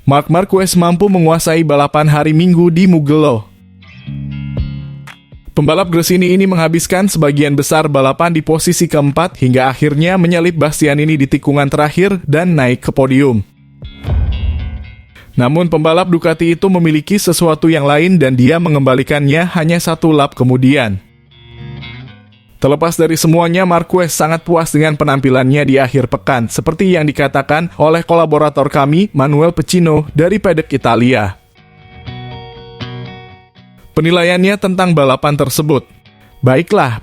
Marc Marquez mampu menguasai balapan hari Minggu di Mugello. Pembalap Gresini ini menghabiskan sebagian besar balapan di posisi keempat hingga akhirnya menyalip Bastianini di tikungan terakhir dan naik ke podium. Namun pembalap Ducati itu memiliki sesuatu yang lain dan dia mengembalikannya hanya 1 lap kemudian. Terlepas dari semuanya, Marquez sangat puas dengan penampilannya di akhir pekan, seperti yang dikatakan oleh kolaborator kami, Manuel Pecino, dari Paddock Italia. Penilaiannya tentang balapan tersebut. Baiklah,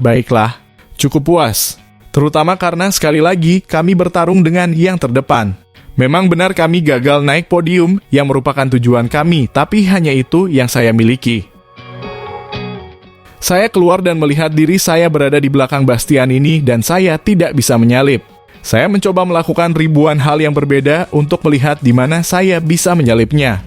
cukup puas. Terutama karena sekali lagi kami bertarung dengan yang terdepan. Memang benar kami gagal naik podium yang merupakan tujuan kami, tapi hanya itu yang saya miliki. Saya keluar dan melihat diri saya berada di belakang Bastianini dan saya tidak bisa menyalip. Saya mencoba melakukan ribuan hal yang berbeda untuk melihat di mana saya bisa menyalipnya.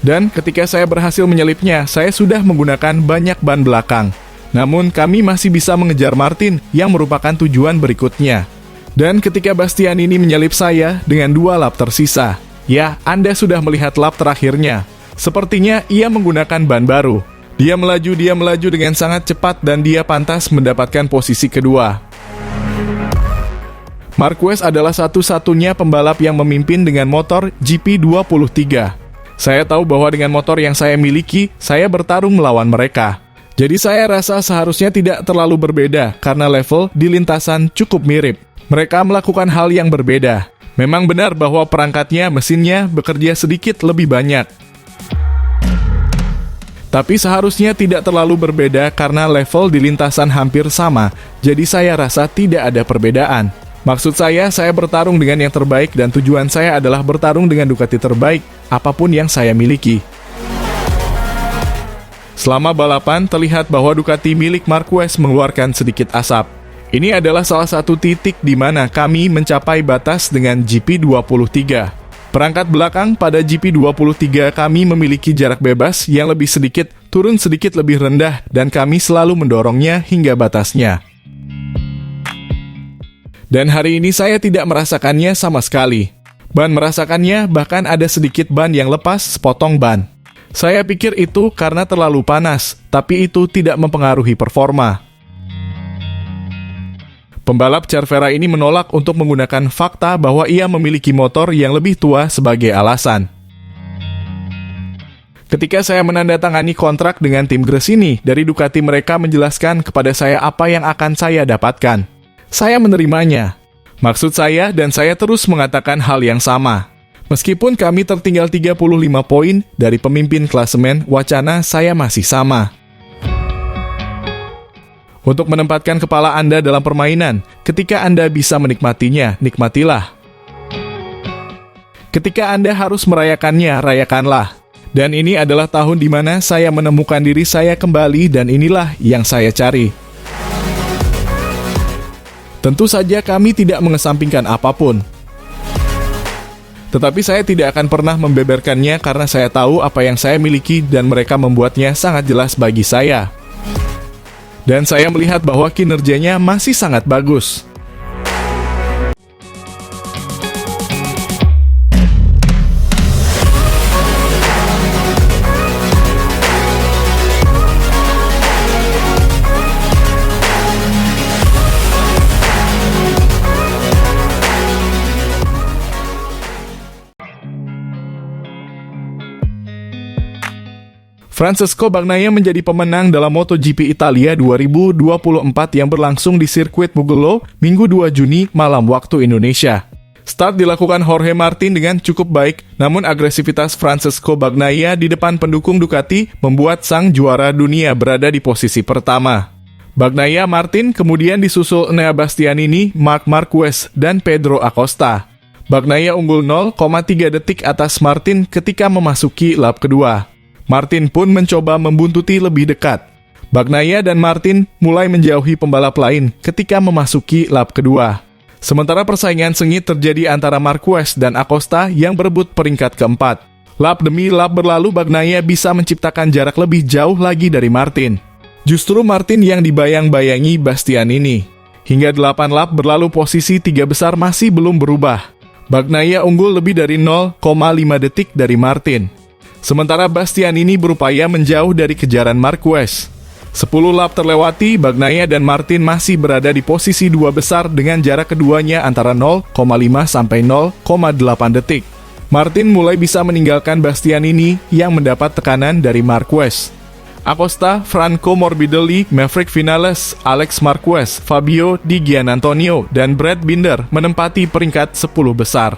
Dan ketika saya berhasil menyalipnya, saya sudah menggunakan banyak ban belakang. Namun kami masih bisa mengejar Martin yang merupakan tujuan berikutnya. Dan ketika Bastianini menyalip saya dengan 2 lap tersisa, ya, Anda sudah melihat lap terakhirnya. Sepertinya ia menggunakan ban baru. Dia melaju dengan sangat cepat dan dia pantas mendapatkan posisi kedua. Marquez adalah satu-satunya pembalap yang memimpin dengan motor GP23. Saya tahu bahwa dengan motor yang saya miliki, saya bertarung melawan mereka. Jadi saya rasa seharusnya tidak terlalu berbeda karena level di lintasan cukup mirip. Mereka melakukan hal yang berbeda. Memang benar bahwa perangkatnya, mesinnya bekerja sedikit lebih banyak. Tapi seharusnya tidak terlalu berbeda karena level di lintasan hampir sama, jadi saya rasa tidak ada perbedaan. Maksud saya bertarung dengan yang terbaik dan tujuan saya adalah bertarung dengan Ducati terbaik, apapun yang saya miliki. Selama balapan, terlihat bahwa Ducati milik Marquez mengeluarkan sedikit asap. Ini adalah salah satu titik di mana kami mencapai batas dengan GP23. Perangkat belakang pada GP23 kami memiliki jarak bebas yang lebih sedikit, turun sedikit lebih rendah, dan kami selalu mendorongnya hingga batasnya. Dan hari ini saya tidak merasakannya sama sekali. Ban merasakannya, bahkan ada sedikit ban yang lepas sepotong ban. Saya pikir itu karena terlalu panas, tapi itu tidak mempengaruhi performa. Pembalap Cervera ini menolak untuk menggunakan fakta bahwa ia memiliki motor yang lebih tua sebagai alasan. Ketika saya menandatangani kontrak dengan tim Gresini, dari Ducati mereka menjelaskan kepada saya apa yang akan saya dapatkan. Saya menerimanya. Maksud saya dan saya terus mengatakan hal yang sama. Meskipun kami tertinggal 35 poin dari pemimpin klasemen, wacana saya masih sama. Untuk menempatkan kepala Anda dalam permainan, ketika Anda bisa menikmatinya, nikmatilah. Ketika Anda harus merayakannya, rayakanlah. Dan ini adalah tahun di mana saya menemukan diri saya kembali dan inilah yang saya cari. Tentu saja kami tidak mengesampingkan apapun. Tetapi saya tidak akan pernah membeberkannya karena saya tahu apa yang saya miliki dan mereka membuatnya sangat jelas bagi saya. Dan saya melihat bahwa kinerjanya masih sangat bagus. Francesco Bagnaia menjadi pemenang dalam MotoGP Italia 2024 yang berlangsung di sirkuit Mugello Minggu 2 Juni malam waktu Indonesia. Start dilakukan Jorge Martin dengan cukup baik, namun agresivitas Francesco Bagnaia di depan pendukung Ducati membuat sang juara dunia berada di posisi pertama. Bagnaia Martin kemudian disusul Enea Bastianini, Marc Marquez, dan Pedro Acosta. Bagnaia unggul 0,3 detik atas Martin ketika memasuki lap kedua. Martin pun mencoba membuntuti lebih dekat. Bagnaia dan Martin mulai menjauhi pembalap lain ketika memasuki lap kedua. Sementara persaingan sengit terjadi antara Marquez dan Acosta yang berebut peringkat keempat. Lap demi lap berlalu, Bagnaia bisa menciptakan jarak lebih jauh lagi dari Martin. Justru Martin yang dibayang-bayangi Bastianini. Hingga 8 lap berlalu, posisi 3 besar masih belum berubah. Bagnaia unggul lebih dari 0,5 detik dari Martin. Sementara Bastianini berupaya menjauh dari kejaran Marquez. 10 lap terlewati, Bagnaia dan Martin masih berada di posisi dua besar dengan jarak keduanya antara 0,5 sampai 0,8 detik. Martin mulai bisa meninggalkan Bastianini yang mendapat tekanan dari Marquez. Acosta, Franco Morbidelli, Maverick Vinales, Alex Marquez, Fabio Di Giannantonio, dan Brad Binder menempati peringkat 10 besar.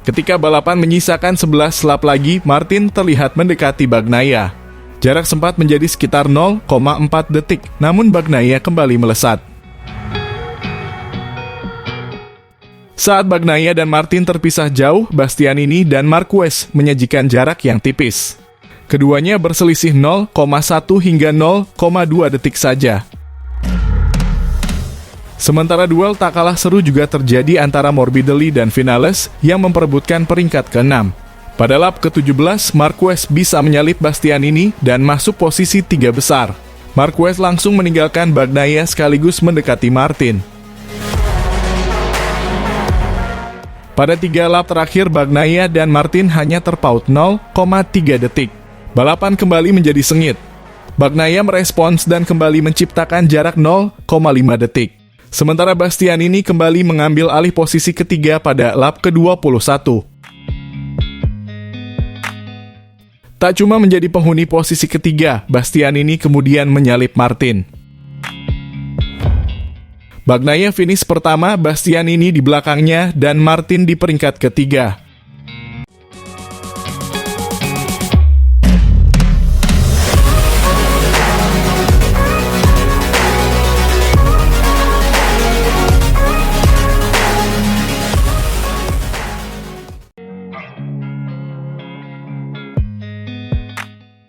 Ketika balapan menyisakan 11 lap lagi, Martin terlihat mendekati Bagnaia. Jarak sempat menjadi sekitar 0,4 detik, namun Bagnaia kembali melesat. Saat Bagnaia dan Martin terpisah jauh, Bastianini dan Marquez menyajikan jarak yang tipis. Keduanya berselisih 0,1 hingga 0,2 detik saja. Sementara duel tak kalah seru juga terjadi antara Morbidelli dan Vinales yang memperebutkan peringkat ke-6. Pada lap ke-17, Marquez bisa menyalip Bastianini dan masuk posisi 3 besar. Marquez langsung meninggalkan Bagnaia sekaligus mendekati Martin. Pada 3 lap terakhir, Bagnaia dan Martin hanya terpaut 0,3 detik. Balapan kembali menjadi sengit. Bagnaia merespons dan kembali menciptakan jarak 0,5 detik. Sementara Bastianini kembali mengambil alih posisi ketiga pada lap ke-21. Tak cuma menjadi penghuni posisi ketiga, Bastianini kemudian menyalip Martin. Bagnaia finish pertama, Bastianini di belakangnya, dan Martin di peringkat ketiga.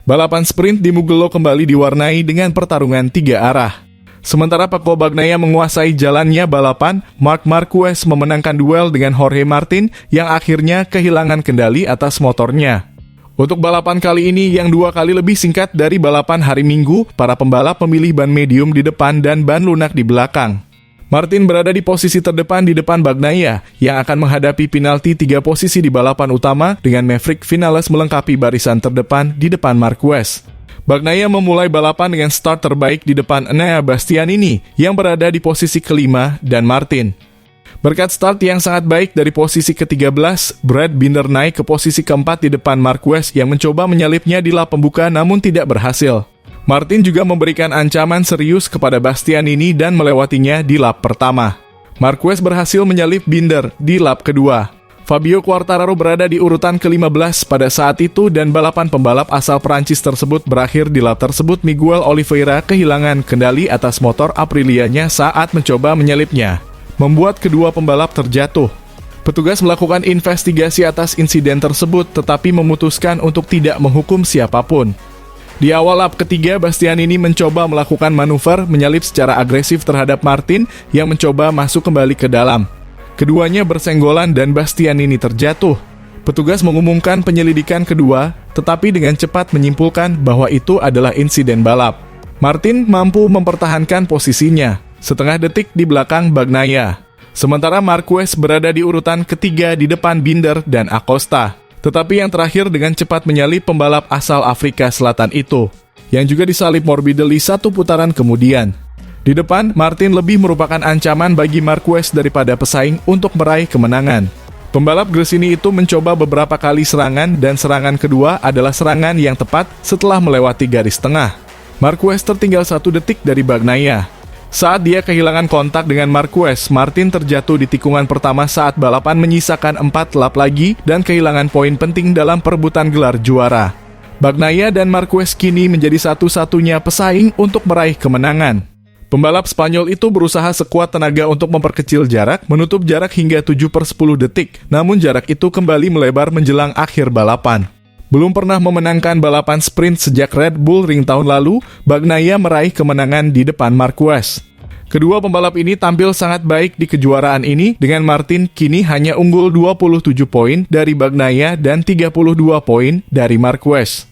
Balapan sprint di Mugello kembali diwarnai dengan pertarungan 3 arah. Sementara Pecco Bagnaia menguasai jalannya balapan, Marc Marquez memenangkan duel dengan Jorge Martin yang akhirnya kehilangan kendali atas motornya. Untuk balapan kali ini yang 2 kali lebih singkat dari balapan hari Minggu, para pembalap memilih ban medium di depan dan ban lunak di belakang. Martin berada di posisi terdepan di depan Bagnaia, yang akan menghadapi penalti 3 posisi di balapan utama dengan Maverick Vinales melengkapi barisan terdepan di depan Marquez. Bagnaia memulai balapan dengan start terbaik di depan Enea Bastianini, yang berada di posisi kelima, dan Martin. Berkat start yang sangat baik dari posisi ke-13, Brad Binder naik ke posisi keempat di depan Marquez yang mencoba menyalipnya di lap pembuka namun tidak berhasil. Martin juga memberikan ancaman serius kepada Bastianini dan melewatinya di lap pertama. Marquez berhasil menyalip Binder di lap kedua. Fabio Quartararo berada di urutan ke-15 pada saat itu dan balapan pembalap asal Prancis tersebut berakhir di lap tersebut. Miguel Oliveira kehilangan kendali atas motor Aprilianya saat mencoba menyalipnya, membuat kedua pembalap terjatuh. Petugas melakukan investigasi atas insiden tersebut tetapi memutuskan untuk tidak menghukum siapapun. Di awal lap ketiga, Bastianini mencoba melakukan manuver menyalip secara agresif terhadap Martin yang mencoba masuk kembali ke dalam. Keduanya bersenggolan dan Bastianini terjatuh. Petugas mengumumkan penyelidikan kedua, tetapi dengan cepat menyimpulkan bahwa itu adalah insiden balap. Martin mampu mempertahankan posisinya, setengah detik di belakang Bagnaia. Sementara Marquez berada di urutan ketiga di depan Binder dan Acosta. Tetapi yang terakhir dengan cepat menyalip pembalap asal Afrika Selatan itu, yang juga disalip Morbidelli 1 putaran kemudian. Di depan, Martin lebih merupakan ancaman bagi Marquez daripada pesaing untuk meraih kemenangan. Pembalap Gresini itu mencoba beberapa kali serangan dan serangan kedua adalah serangan yang tepat setelah melewati garis tengah. Marquez tertinggal 1 detik dari Bagnaia. Saat dia kehilangan kontak dengan Marquez, Martin terjatuh di tikungan pertama saat balapan menyisakan 4 lap lagi dan kehilangan poin penting dalam perebutan gelar juara. Bagnaia dan Marquez kini menjadi satu-satunya pesaing untuk meraih kemenangan. Pembalap Spanyol itu berusaha sekuat tenaga untuk memperkecil jarak, menutup jarak hingga 7/10 detik, namun jarak itu kembali melebar menjelang akhir balapan. Belum pernah memenangkan balapan sprint sejak Red Bull Ring tahun lalu, Bagnaia meraih kemenangan di depan Marquez. Kedua pembalap ini tampil sangat baik di kejuaraan ini, dengan Martin kini hanya unggul 27 poin dari Bagnaia dan 32 poin dari Marquez.